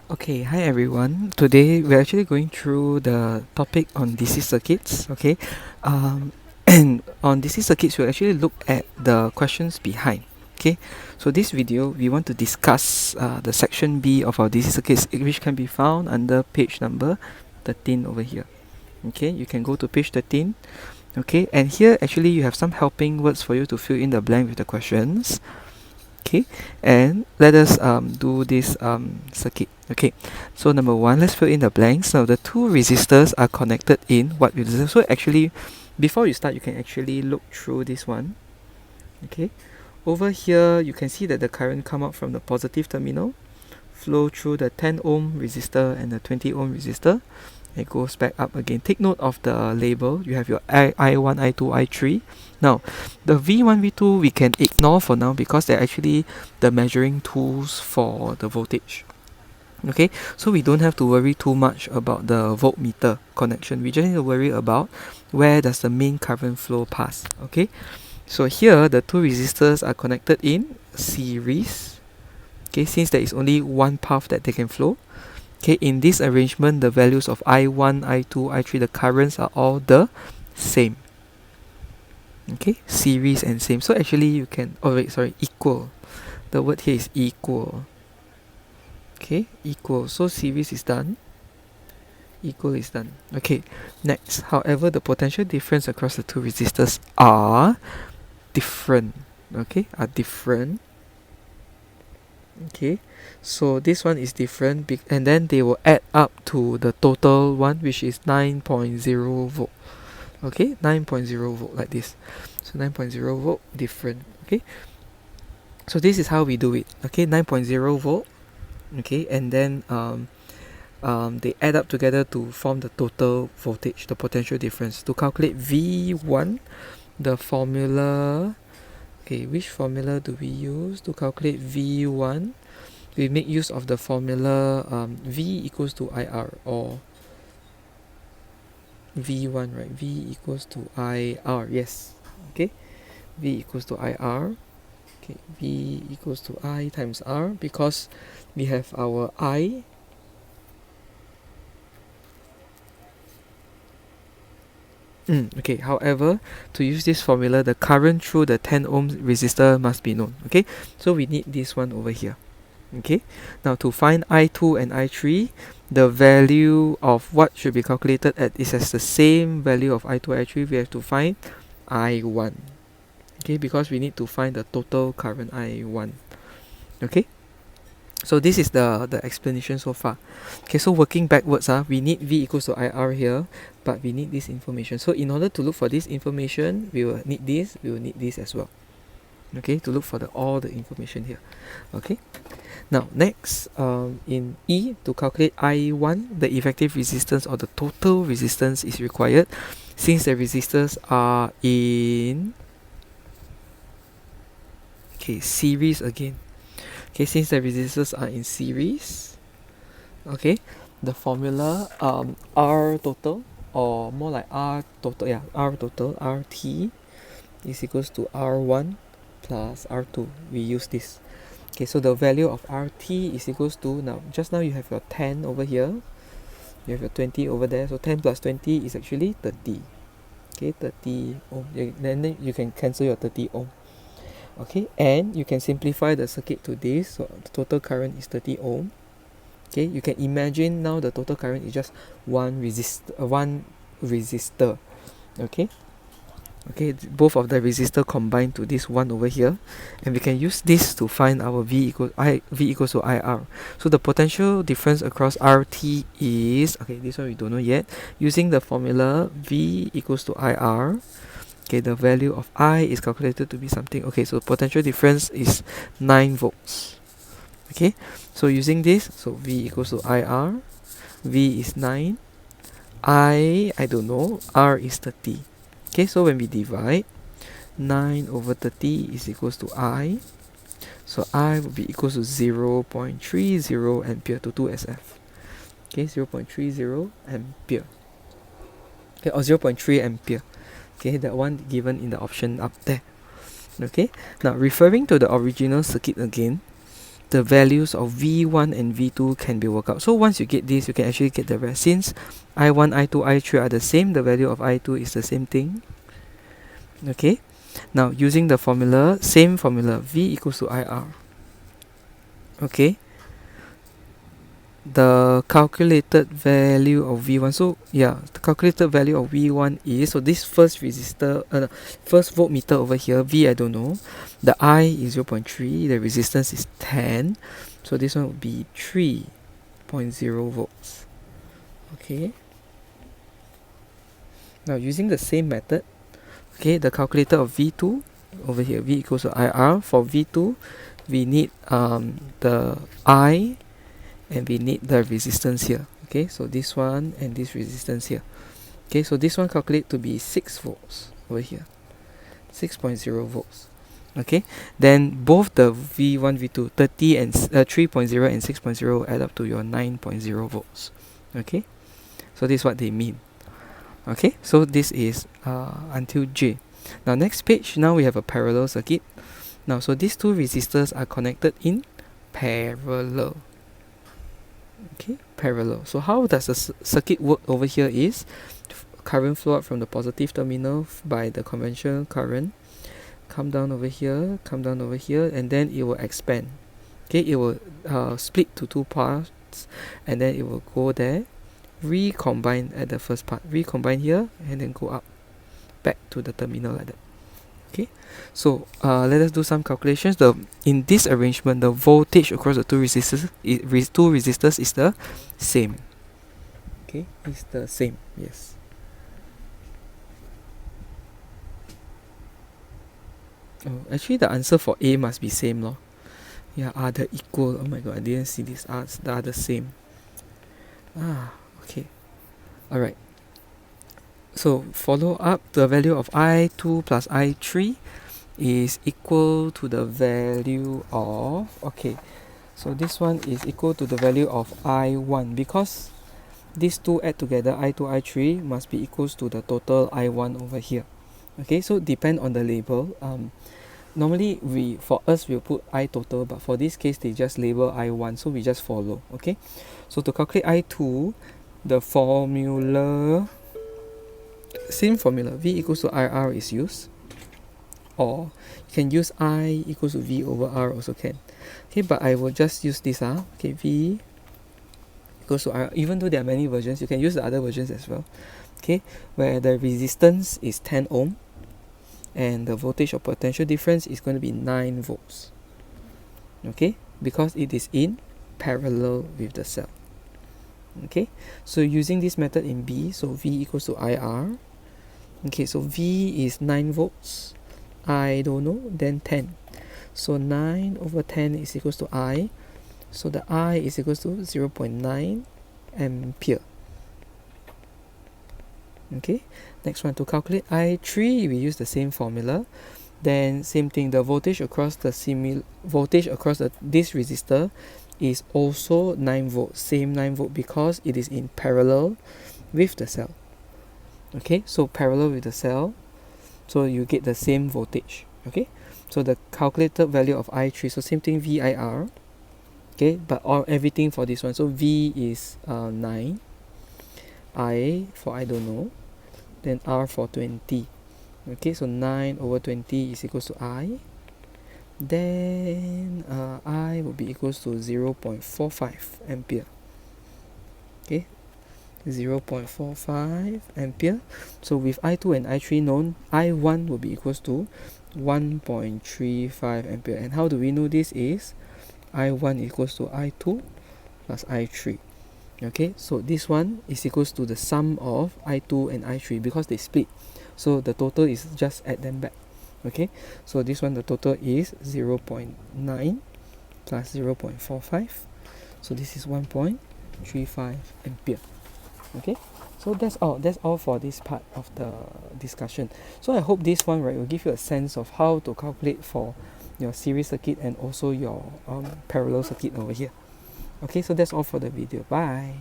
Okay, hi everyone. Today we're actually going through the topic on DC circuits. Okay, and on DC circuits we'll actually look at the questions behind. Okay, so this video we want to discuss the section B of our DC circuits, which can be found under page number 13 over here. Okay, you can go to page 13. Okay, and here actually you have some helping words for you to fill in the blank with the questions. Okay, and let us do this circuit. Okay, so number one, let's fill in the blanks. Now the two resistors are connected in what resistor? So actually, before you start, you can actually look through this one. Okay, over here you can see that the current come out from the positive terminal, flow through the 10 ohm resistor and the 20 ohm resistor. It goes back up again. Take note of the label. You have your I1, I2, I3. Now, the V1, V2 we can ignore for now because they're actually the measuring tools for the voltage. Okay, so we don't have to worry too much about the voltmeter connection. We just need to worry about where does the main current flow pass. Okay, so here the two resistors are connected in series. Okay, since there is only one path that they can flow. Okay, in this arrangement, the values of I1, I2, I3, the currents are all the same. Okay, series and same. So actually you can, oh wait, sorry, equal. The word here is equal. Okay, equal. So series is done. Equal is done. Okay, next. However, the potential difference across the two resistors are different. Okay, are different. Okay, so this one is different and then they will add up to the total one, which is 9.0 volt. Okay, 9.0 volt like this. So 9.0 volt different. Okay, so this is how we do it. Okay, 9.0 volt. Okay, and then they add up together to form the total voltage, the potential difference. To calculate V1, the formula, okay, which formula do we use to calculate V1? We make use of the formula V equals to IR, or V1, right? V equals to IR, yes. Okay, V equals to IR. Okay, V equals to I times R, because we have our I. Okay, however, to use this formula, the current through the 10 ohm resistor must be known. Okay, so we need this one over here. Okay, now to find I2 and I3, the value of what should be calculated at is as the same value of I2, I3. We have to find I1. Okay, because we need to find the total current I1. Okay, so this is the explanation so far. Okay, so working backwards, we need V equals to IR here, but we need this information. So in order to look for this information, we will need this as well. Okay, to look for all the information here. Okay, now next, in E, to calculate I1, the effective resistance or the total resistance is required, since the resistors are in series again. Okay, since the resistors are in series, okay, the formula R total, or more like R total, R total, RT is equals to R1 plus R2. We use this. Okay, so the value of RT is equals to, now just now you have your 10 over here, you have your 20 over there, so 10 plus 20 is actually 30. Okay, 30 ohm. Then you can cancel your 30 ohm. Okay, and you can simplify the circuit to this. So the total current is 30 ohm. Okay, you can imagine now the total current is just one resistor. Okay, both of the resistor combined to this one over here, and we can use this to find our V equals to IR. So the potential difference across RT is, okay, this one we don't know yet. Using the formula V equals to IR, okay, the value of I is calculated to be something. Okay, so potential difference is 9 volts. Okay, so using this, so V equals to IR, V is 9, I don't know, R is 30. Okay, so when we divide, 9 over 30 is equals to I. So I will be equals to 0.30 ampere to 2SF. Okay, 0.30 ampere. Okay, or 0.3 ampere. Okay, that one given in the option up there. Okay, now referring to the original circuit again, the values of V1 and V2 can be worked out. So once you get this, you can actually get the rest. Since I1, I2, I3 are the same, the value of I2 is the same thing. Okay, now using the formula, same formula, V equals to IR. Okay, the calculated value of V1, so yeah, the calculated value of V1 is, so this first resistor, first voltmeter over here, V I don't know, the I is 0.3, the resistance is 10, so this one would be 3.0 volts. Okay, now using the same method, okay, the calculator of V2 over here, V equals to IR. For V2, we need the I, and we need the resistance here. Okay, so this one and this resistance here. Okay, so this one calculate to be 6 volts over here, 6.0 volts. Okay, then both the V1, V2, 30 and 3.0 and 6.0 add up to your 9.0 volts. Okay, so this is what they mean. Okay, so this is until J. Now next page, now we have a parallel circuit. Now, so these two resistors are connected in parallel. Okay, parallel. So how does the circuit work over here is current flow out from the positive terminal by the conventional current, come down over here, and then it will expand. Okay, it will split to two parts, and then it will go there, recombine at the first part, recombine here, and then go up back to the terminal like that. Okay, so let us do some calculations. In this arrangement, the voltage across the two resistors is the same. Okay, it's the same. Yes. Oh, actually, the answer for A must be same, lor. Yeah, are the equal. Oh my god, I didn't see this. They are the same. Okay. Alright. So follow up, the value of I2 plus I3 is equal to the value of, okay, so this one is equal to the value of I1, because these two add together, I2, I3 must be equals to the total I1 over here. Okay, so depend on the label. Normally for us we'll put I total, but for this case they just label I1, so we just follow. Okay, so to calculate I2, the formula, same formula, V equals to IR is used, or you can use I equals to V over R also can. Okay, but I will just use this. Okay, V equals to R. Even though there are many versions, you can use the other versions as well. Okay, where the resistance is 10 ohm and the voltage or potential difference is going to be 9 volts. Okay, because it is in parallel with the cell. Okay, so using this method in B, so V equals to IR. Okay, so V is 9 volts, I don't know, then 10. So 9 over 10 is equals to I. So the I is equals to 0.9 ampere. Okay, next one, to calculate I3, we use the same formula. Then same thing, the voltage across this resistor is also 9 volts, same 9 volt, because it is in parallel with the cell. Okay, so parallel with the cell, so you get the same voltage. Okay, so the calculated value of I3, so same thing, VIR. Okay, but everything for this one, so V is 9, I for I don't know, then R for 20. Okay, so 9 over 20 is equals to I. Then I will be equals to 0.45 ampere. Okay, 0.45 ampere. So with I2 and I3 known, I1 will be equals to 1.35 ampere. And how do we know this is I1 equals to I2 plus I3. Okay, so this one is equals to the sum of I2 and I3 because they split. So the total is just add them back. Okay, so this one, the total is 0.9 plus 0.45. So this is 1.35 ampere. Okay, so that's all for this part of the discussion. So I hope this one, right, will give you a sense of how to calculate for your series circuit and also your parallel circuit over here. Okay, so that's all for the video. Bye.